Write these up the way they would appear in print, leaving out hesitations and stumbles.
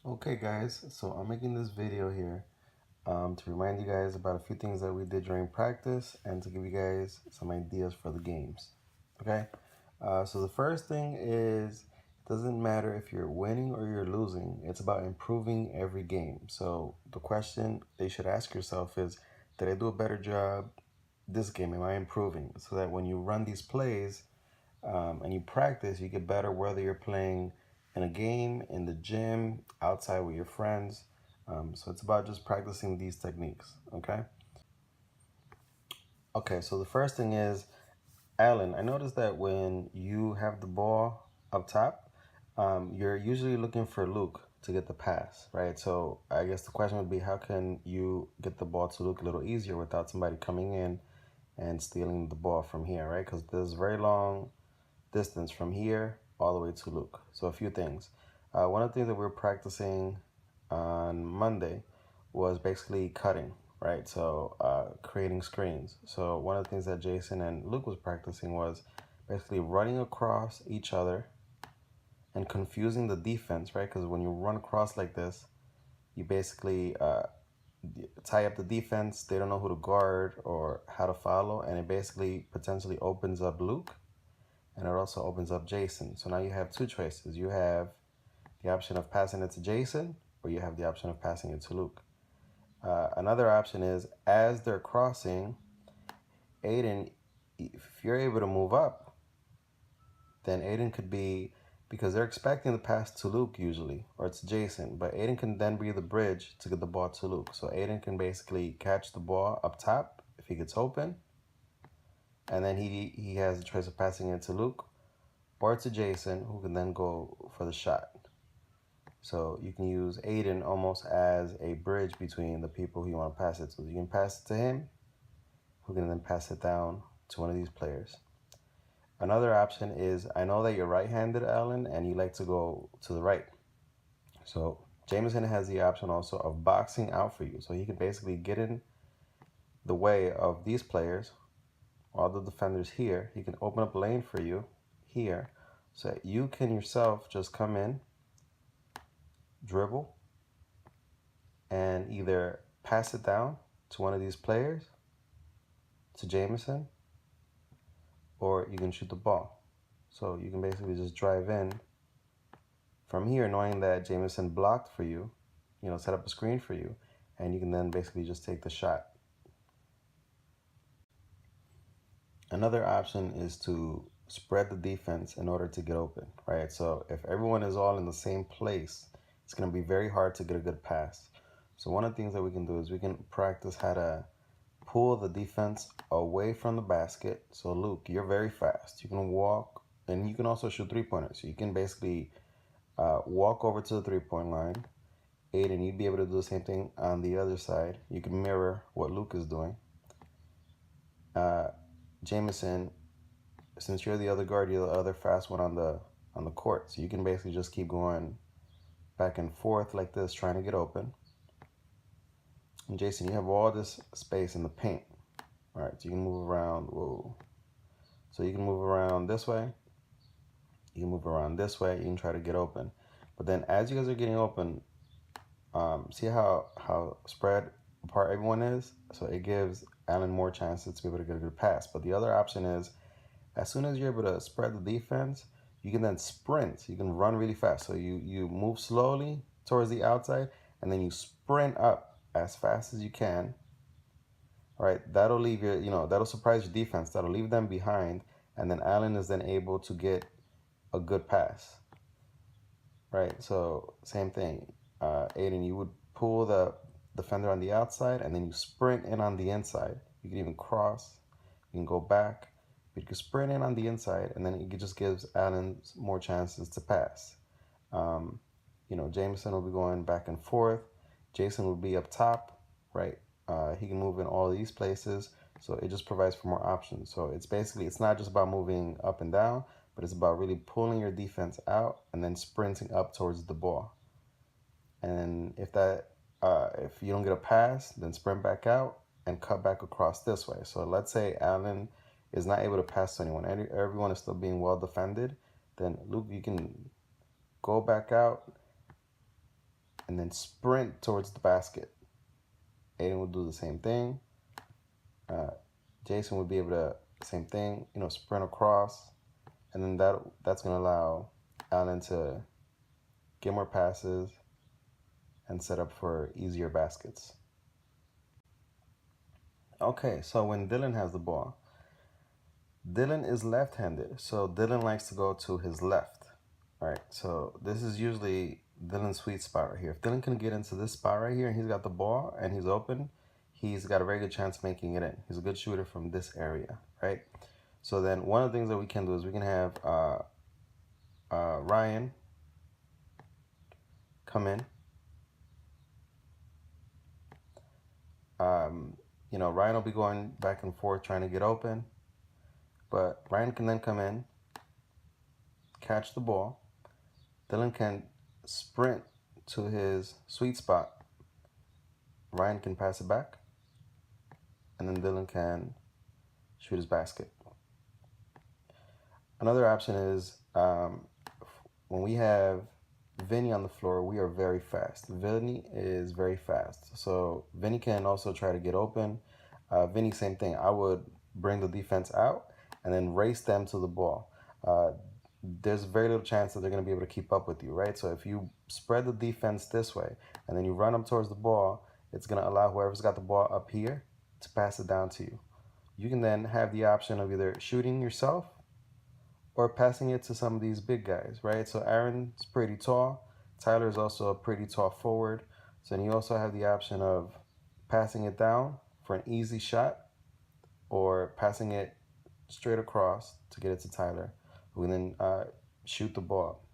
Okay guys, so I'm making this video here to remind you guys about a few things that we did during practice and to give you guys some ideas for the games. Okay, so the first thing is it doesn't matter if you're winning or you're losing, it's about improving every game. So the question they should ask yourself is, did I do a better job this game? Am I improving? So that when you run these plays, and you practice, you get better whether you're playing in a game, in the gym, outside with your friends. So it's about just practicing these techniques, okay? Okay, so the first thing is, Alan, I noticed that when you have the ball up top, you're usually looking for Luke to get the pass, right? So I guess the question would be, how can you get the ball to Luke a little easier without somebody coming in and stealing the ball from here, right? Because there's very long distance from here all the way to Luke. So a few things. One of the things that we were practicing on Monday was basically cutting, right? So creating screens. So one of the things that Jason and Luke was practicing was basically running across each other and confusing the defense, right? Because when you run across like this, you basically tie up the defense. They don't know who to guard or how to follow, and it basically potentially opens up Luke, and it also opens up Jason. So now you have two choices. You have the option of passing it to Jason, or you have the option of passing it to Luke. Another option is as they're crossing, Aiden, if you're able to move up, then Aiden could be, because they're expecting the pass to Luke usually, or it's Jason, but Aiden can then be the bridge to get the ball to Luke. So Aiden can basically catch the ball up top if he gets open, and then he has the choice of passing it to Luke or to Jason, who can then go for the shot. So you can use Aiden almost as a bridge between the people who you want to pass it to. You can pass it to him, who can then pass it down to one of these players. Another option is, I know that you're right-handed, Alan, and you like to go to the right. So Jameson has the option also of boxing out for you. So he can basically get in the way of these players, all the defenders here. He can open up a lane for you here, so that you can yourself just come in, dribble, and either pass it down to one of these players, to Jameson, or you can shoot the ball. So you can basically just drive in from here knowing that Jameson blocked for you, set up a screen for you, and you can then basically just take the shot. Another option is to spread the defense in order to get open, right? So if everyone is all in the same place, it's going to be very hard to get a good pass. So one of the things that we can do is we can practice how to pull the defense away from the basket. So Luke, you're very fast. You can walk, and you can also shoot three-pointers. So you can basically walk over to the three-point line. Aiden, you'd be able to do the same thing on the other side. You can mirror what Luke is doing. Jameson, since you're the other guard, you're the other fast one on the court. So you can basically just keep going back and forth like this, trying to get open. And Jason, you have all this space in the paint. All right, so you can move around. Whoa. So you can move around this way. You can move around this way. You can try to get open. But then as you guys are getting open, see how spread apart everyone is? So it gives Allen more chances to be able to get a good pass. But the other option is, as soon as you're able to spread the defense, you can then sprint. You can run really fast. So you move slowly towards the outside, and then you sprint up as fast as you can. All right, that'll leave that'll surprise your defense. That'll leave them behind, and then Allen is then able to get a good pass. Right, so same thing. Aiden, you would pull the defender on the outside, and then you sprint in on the inside. You can even cross. You can go back. But you can sprint in on the inside, and then it just gives Allen more chances to pass. Jameson will be going back and forth. Jason will be up top, right? He can move in all these places, so it just provides for more options. So it's not just about moving up and down, but it's about really pulling your defense out and then sprinting up towards the ball. And if you don't get a pass, then sprint back out and cut back across this way. So let's say Allen is not able to pass to anyone. Everyone is still being well defended. Then Luke, you can go back out and then sprint towards the basket. Aiden will do the same thing. Jason would be able to, same thing, sprint across, and then that's going to allow Allen to get more passes and set up for easier baskets. Okay, so when Dylan has the ball, Dylan is left-handed, so Dylan likes to go to his left. All right, so this is usually Dylan's sweet spot right here. If Dylan can get into this spot right here and he's got the ball and he's open, he's got a very good chance making it in. He's a good shooter from this area, right? So then one of the things that we can do is we can have Ryan come in. Ryan will be going back and forth trying to get open, but Ryan can then come in, catch the ball. Dylan can sprint to his sweet spot. Ryan can pass it back, and then Dylan can shoot his basket. Another option is when we have Vinny on the floor, we are very fast. Vinny is very fast. So Vinny can also try to get open. Vinny, same thing. I would bring the defense out and then race them to the ball. There's very little chance that they're going to be able to keep up with you, right? So if you spread the defense this way and then you run them towards the ball, it's going to allow whoever's got the ball up here to pass it down to you. You can then have the option of either shooting yourself or passing it to some of these big guys, right? So Aaron's pretty tall. Tyler's also a pretty tall forward. So then you also have the option of passing it down for an easy shot or passing it straight across to get it to Tyler, who can then shoot the ball.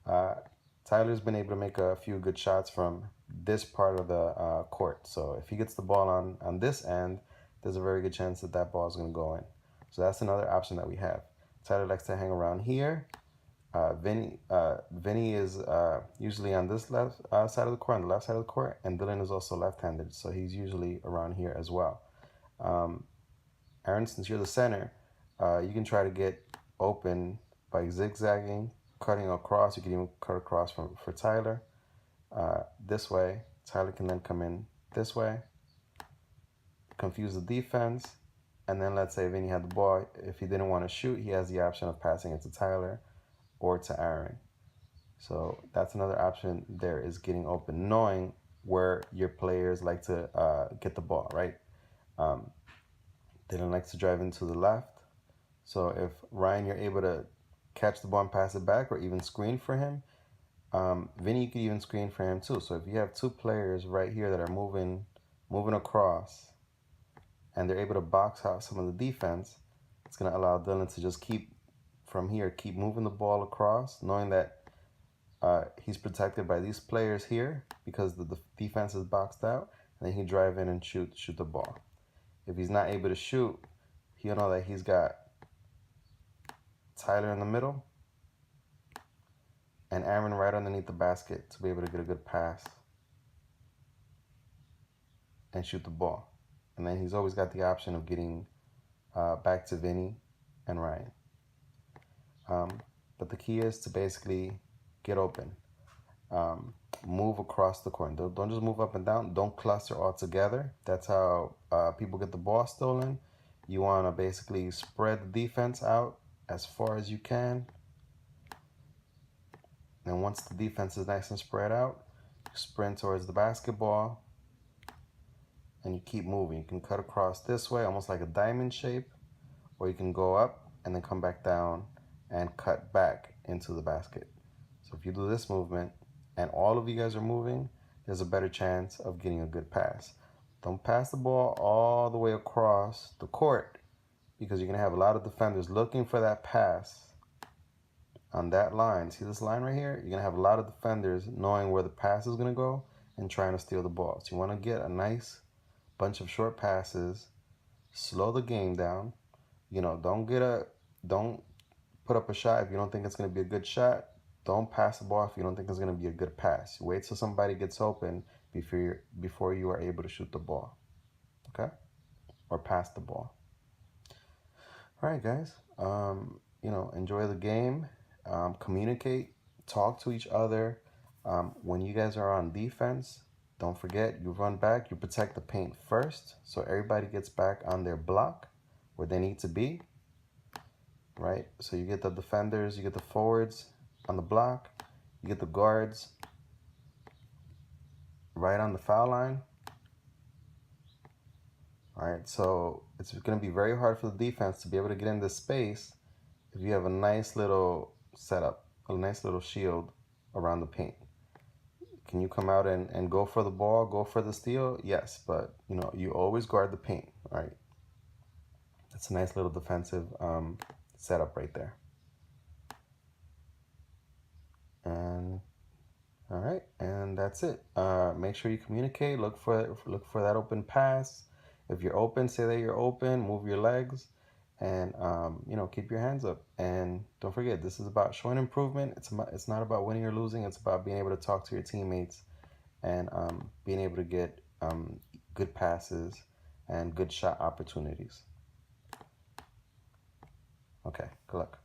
Tyler's been able to make a few good shots from this part of the court. So if he gets the ball on this end, there's a very good chance that that ball is going to go in. So that's another option that we have. Tyler likes to hang around here. Vinny is usually on this left side of the court, on the left side of the court, and Dylan is also left-handed, so he's usually around here as well. Aaron, since you're the center, you can try to get open by zigzagging, cutting across. You can even cut across for Tyler. This way, Tyler can then come in this way, confuse the defense, and then let's say Vinny had the ball. If he didn't want to shoot, he has the option of passing it to Tyler or to Aaron. So that's another option there, is getting open, knowing where your players like to get the ball, right? Dylan likes to drive into the left. So if Ryan, you're able to catch the ball and pass it back or even screen for him, Vinny, you could even screen for him too. So if you have two players right here that are moving across and they're able to box out some of the defense, it's going to allow Dylan to just keep moving the ball across, knowing that he's protected by these players here because the defense is boxed out, and then he drive in and shoot the ball. If he's not able to shoot, he'll know that he's got Tyler in the middle and Aaron right underneath the basket to be able to get a good pass and shoot the ball. And then he's always got the option of getting back to Vinny and Ryan. But the key is to basically get open. Move across the court. Don't just move up and down. Don't cluster all together. That's how people get the ball stolen. You want to basically spread the defense out as far as you can. And once the defense is nice and spread out, you sprint towards the basketball and you keep moving. You can cut across this way, almost like a diamond shape, or you can go up and then come back down and cut back into the basket. So if you do this movement and all of you guys are moving, there's a better chance of getting a good pass. Don't pass the ball all the way across the court, because you're going to have a lot of defenders looking for that pass on that line. See this line right here? You're going to have a lot of defenders knowing where the pass is going to go and trying to steal the ball. So you want to get a nice bunch of short passes, slow the game down. Don't put up a shot if you don't think it's going to be a good shot. Don't pass the ball if you don't think it's going to be a good pass. Wait till somebody gets open before you are able to shoot the ball, okay? Or pass the ball. All right, guys. Enjoy the game. Communicate. Talk to each other. When you guys are on defense, don't forget, you run back, you protect the paint first, so everybody gets back on their block where they need to be, right? So you get the defenders, you get the forwards on the block, you get the guards right on the foul line. All right, so it's going to be very hard for the defense to be able to get in this space if you have a nice little setup, a nice little shield around the paint. Can you come out and go for the ball, go for the steal? Yes, but you know, you always guard the paint, right? It's a nice little defensive setup right there. And all right, and that's it. Make sure you communicate. Look for that open pass. If you're open, say that you're open. Move your legs, and you know, keep your hands up. And don't forget, this is about showing improvement. It's not about winning or losing. It's about being able to talk to your teammates and being able to get good passes and good shot opportunities. Okay, good luck.